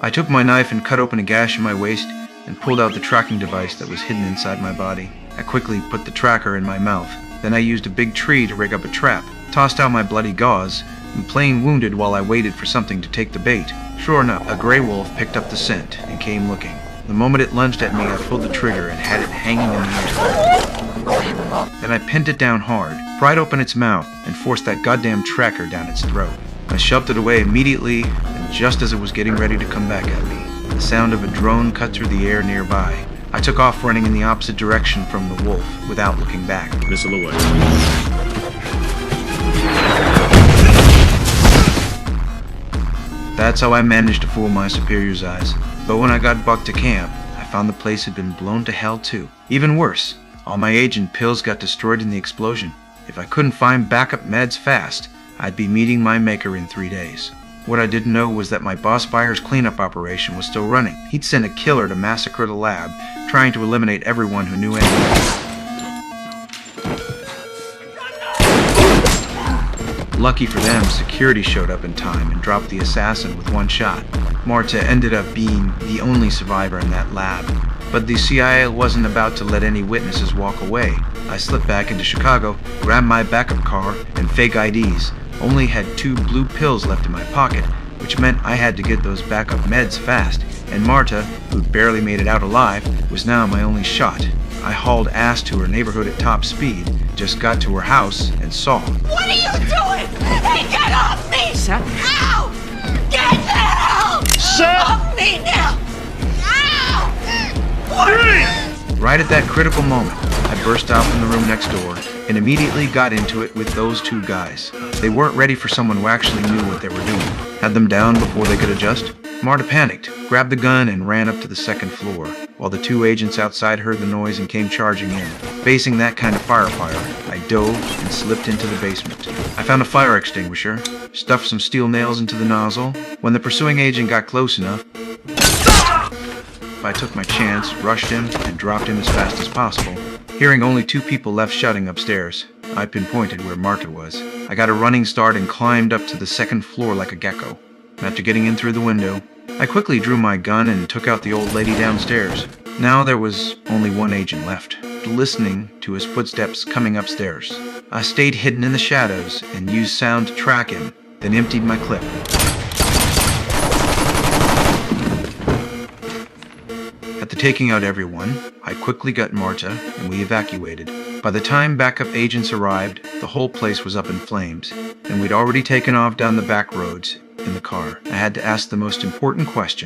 I took my knife and cut open a gash in my waist and pulled out the tracking device that was hidden inside my body. I quickly put the tracker in my mouth. Then I used a big tree to rig up a trap, tossed out my bloody gauze, and playing wounded while I waited for something to take the bait. Sure enough, a gray wolf picked up the scent and came looking. The moment it lunged at me, I pulled the trigger and had it hanging in the air. Then I pinned it down hard, pried open its mouth, and forced that goddamn tracker down its throat. I shoved it away immediately, and just as it was getting ready to come back at me, the sound of a drone cut through the air nearby. I took off running in the opposite direction from the wolf without looking back. Missile away. That's how I managed to fool my superior's eyes. But when I got back to camp, I found the place had been blown to hell too. Even worse, all my agent pills got destroyed in the explosion. If I couldn't find backup meds fast, I'd be meeting my maker in 3 days. What I didn't know was that my boss buyer's cleanup operation was still running. He'd sent a killer to massacre the lab, trying to eliminate everyone who knew anything. Lucky for them, security showed up in time and dropped the assassin with one shot. Marta ended up being the only survivor in that lab. But the CIA wasn't about to let any witnesses walk away. I slipped back into Chicago, grabbed my backup car and fake IDs. Only had 2 blue pills left in my pocket, which meant I had to get those backup meds fast. And Marta, who'd barely made it out alive, was now my only shot. I hauled ass to her neighborhood at top speed, just got to her house, and saw. What are you doing? Hey, get off me! Seth? Ow! Get the hell off me now! Ow! Right at that critical moment, I burst out from the room next door and immediately got into it with those 2 guys. They weren't ready for someone who actually knew what they were doing. Had them down before they could adjust. Marta panicked, grabbed the gun, and ran up to the 2nd floor, while the 2 agents outside heard the noise and came charging in. Facing that kind of firepower, I dove and slipped into the basement. I found a fire extinguisher, stuffed some steel nails into the nozzle. When the pursuing agent got close enough, I took my chance, rushed him, and dropped him as fast as possible. Hearing only 2 people left shouting upstairs, I pinpointed where Marta was. I got a running start and climbed up to the 2nd floor like a gecko. After getting in through the window, I quickly drew my gun and took out the old lady downstairs. Now there was only 1 agent left, listening to his footsteps coming upstairs. I stayed hidden in the shadows and used sound to track him, then emptied my clip. After taking out everyone, I quickly got Marta and we evacuated. By the time backup agents arrived, the whole place was up in flames, and we'd already taken off down the back roads in the car. I had to ask the most important question.